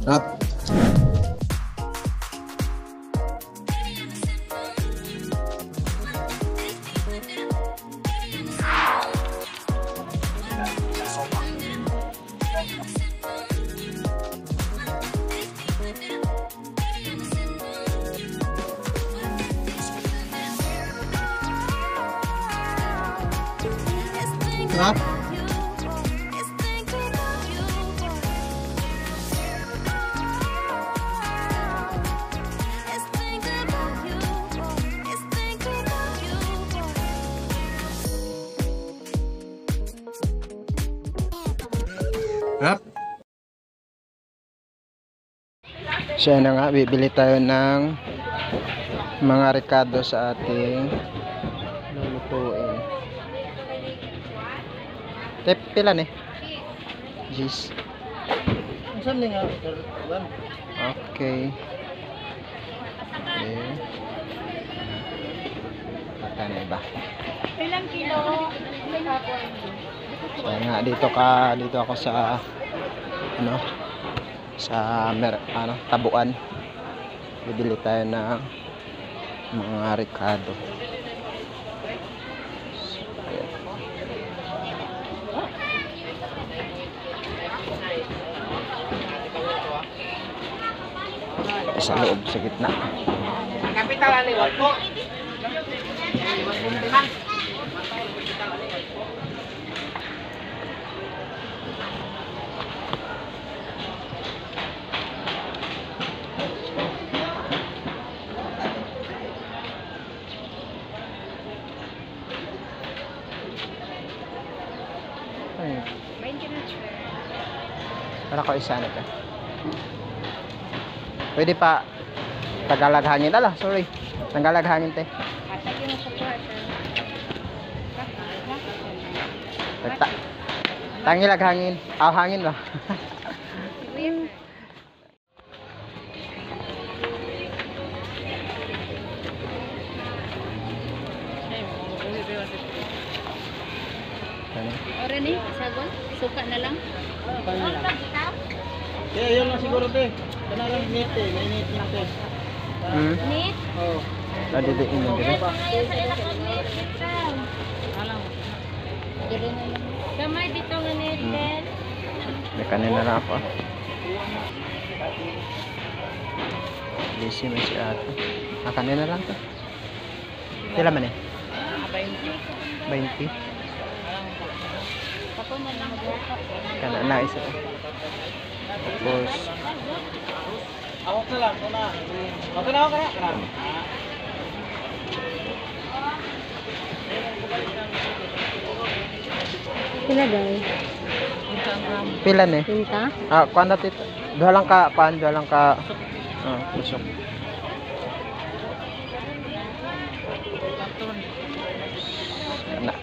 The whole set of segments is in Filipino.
Up. Up. Up. Siya na nga, bibili tayo ng mga rekado sa ating lulutuin. Tep, pila ni? Jeez. Saan nga? Okay. Okay. Mata na iba. Ilang kilo? So nga, dito ako sa ano, sa tabuan. Bibili tayo ng mga rekado. Sa loob, sa gitna. Kapital aliwat po. Para ko isa na ka. Pwede pa Tagalog hangin. Ala, sorry. Tagalog hangin te. Tangilag hangin. Hangin ba? Ora ni, sagon, suka na lang. Kaya yun lang siguro te. Kana lang init eh, mainit lang te. Nit? Oo. Nadidiin mo dire. Kamay dito nga nit, Ben. May kanina na ako. Busy man si ate. Kanina lang to. Pila man eh? 20. Ako na lang. Kana na isa. Tapos Awak na lang, kuna. Okay na, okay na. Pila daw? pila ni? Pinta? Kuan na tito. Duha lang ka paan, duha lang ka tusok. Na.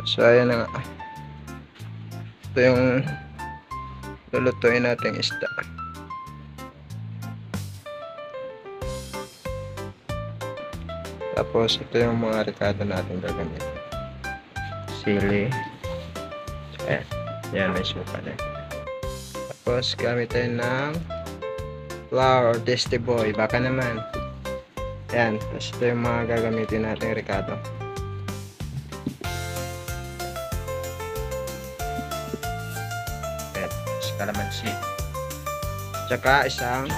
So ayan na nga. Ito yung lulutuin nating isda. Tapos ito yung mga rekado natin gagamitin. Sili. Ayan. Yan, may suka na. Tapos gamit tayo ng flour or tasty boy. Baka naman. Ayan. Tapos ito yung mga gagamitin natin rekado. Ayan. Tapos kalamansi. Tsaka isang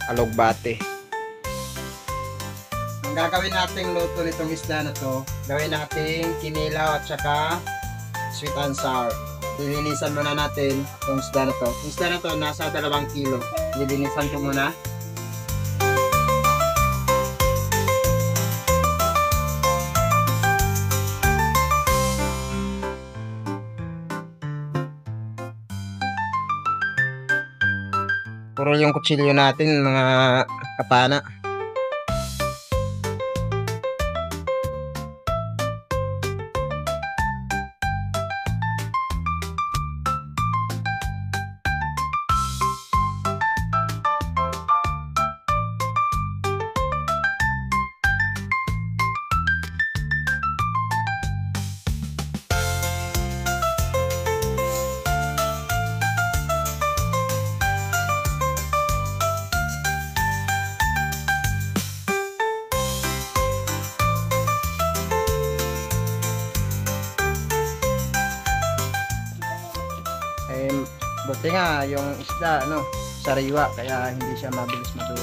alugbate. Ang gagawin nating luto nitong isda na to, gawin nating kinilaw at saka sweet and sour. Lilinisan muna natin itong isda na to. Yung isda na to nasa 2 kilo. Lilinisan ko muna. Puro yung kutsilyo natin, mga kapana. Buti nga yung isda, ano, sariwa, kaya hindi siya mabilis maduro.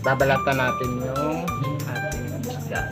Babalatan natin yung ating isda.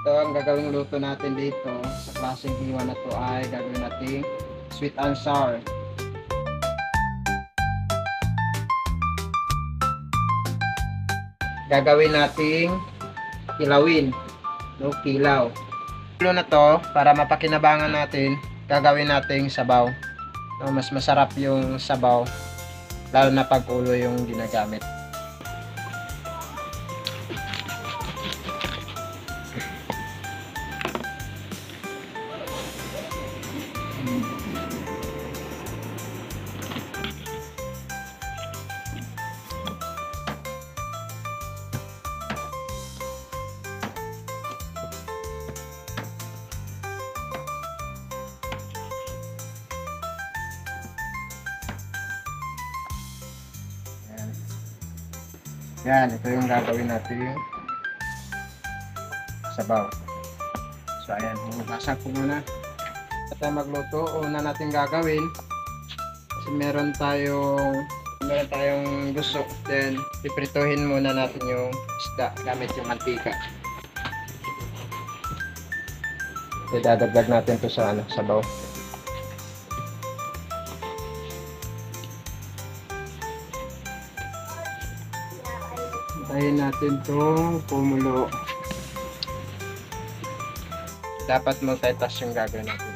Ito ang gagawing luto natin dito sa klaseng hiwa na to ay gagawin natin sweet and sour. Gagawin nating kilawin, no, kilaw. Luto na to para mapakinabangan natin, gagawin nating sabaw. No, mas masarap yung sabaw lalo na pag ulo yung ginagamit. Yan, ito yung gagawin natin sabaw. So ayan, hugasan ko muna. At tayo magluto, una natin gagawin kasi meron tayong gusto. Then piprituhin muna natin yung isda gamit yung mantika. Idadagdag natin to sa sabaw. Hintayin natin itong kumulo. Dapat multitask yung gagawin natin.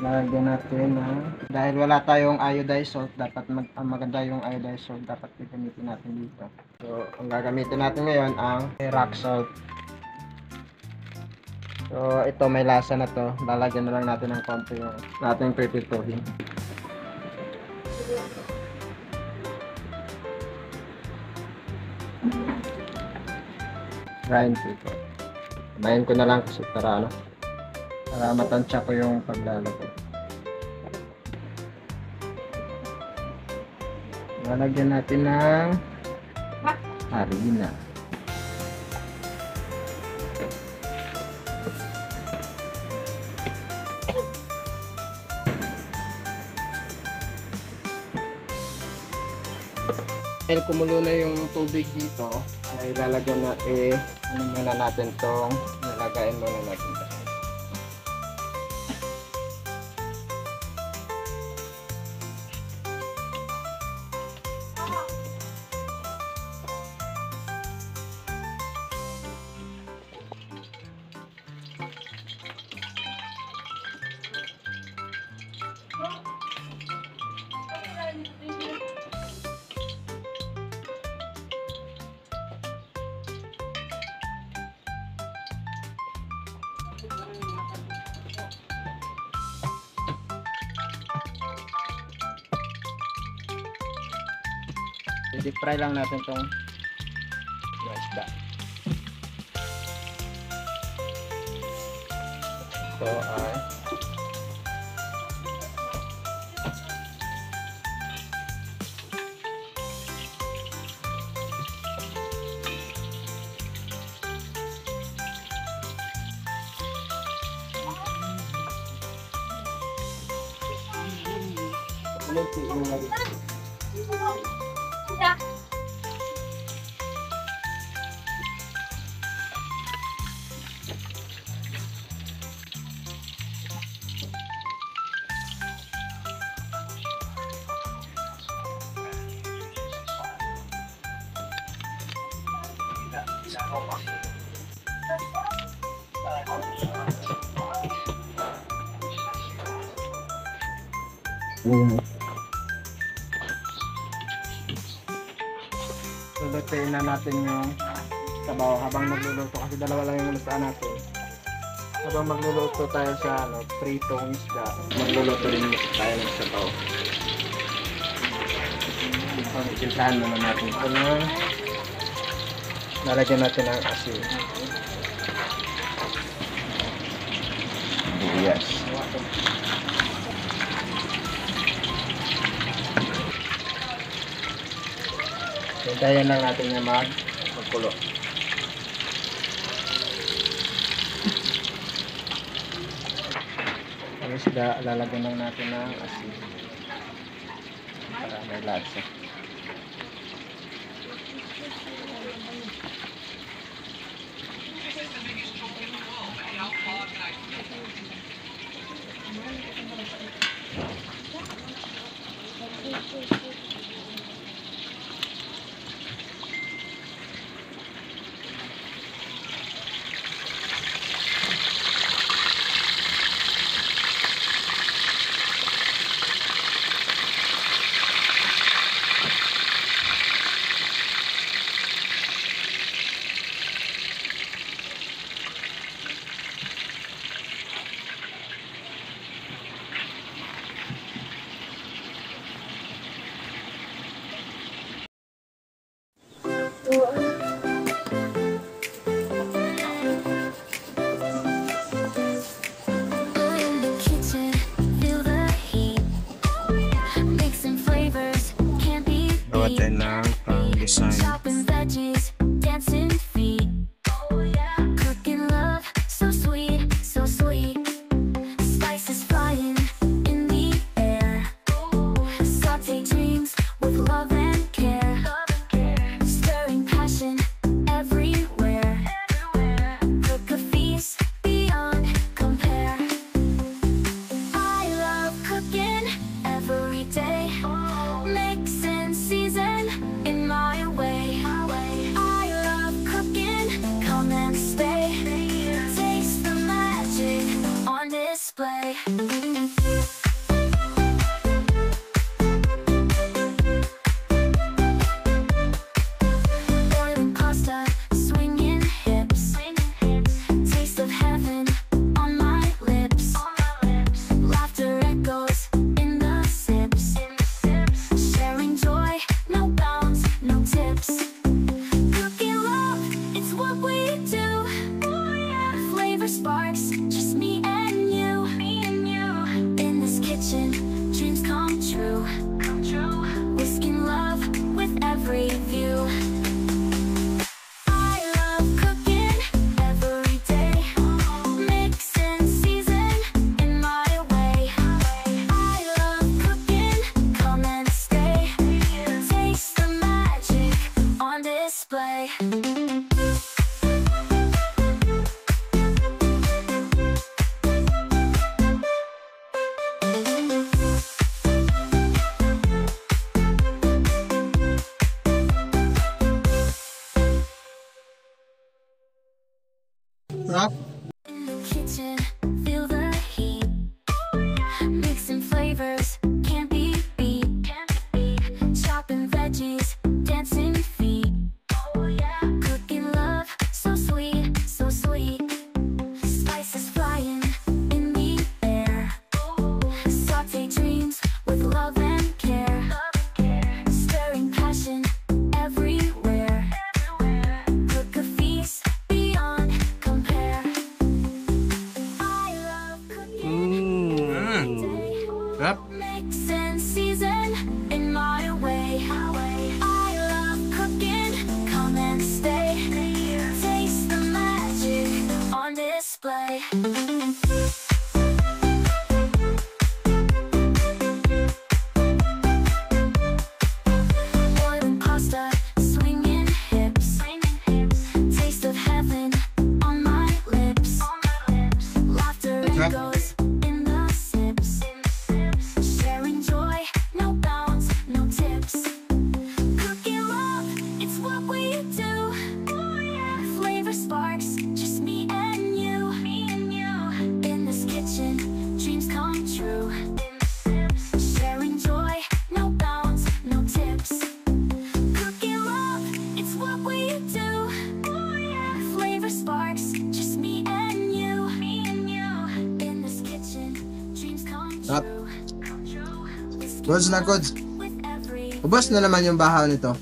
Lagyan natin dahil wala tayong iodized salt, dapat maganda yung iodized salt, dapat gagamitin natin dito. So, ang gagamitin natin ngayon ang rock salt. So, ito may lasa na to. Lalagyan na lang natin ng konti yung nating pipituhin. Grind ito. Kumain ko na lang kasi para matansya ko yung paglalagay. Lalagyan natin ng harina. Dahil kumulo na yung tubig dito, ay ilalagyan na ano muna natin tong nilagayin muna natin. I-deep fry lang natin tong isda. Ito ay lulutuin na natin yung sabaw habang nagluluto kasi dalawa lang yung lutuan natin. Habang magluluto tayo sa pritong isda, magluluto rin tayo ng sabaw. So, ikintahan naman natin ito na lalagyan natin ng asin. Yes. Hintayin lang natin yung magkulo. Tapos lalagyan lang natin ng asin para may lasa. Gawa tayo ng pang-design. display. Boiling pasta, swinging hips, taste of heaven on my lips. Laughter echoes in the sips, sharing joy, no bounds, no tips. Cooking love, it's what we do. Flavor sparks, just me and you. In this kitchen, dreams come true. Sharing joy, no bounds, no tips. Cooking love, it's what we do. Flavor sparks, just me and you. In this kitchen, dreams come Up. true. Gods na gods. With every Ubos na naman yung bahaw nito.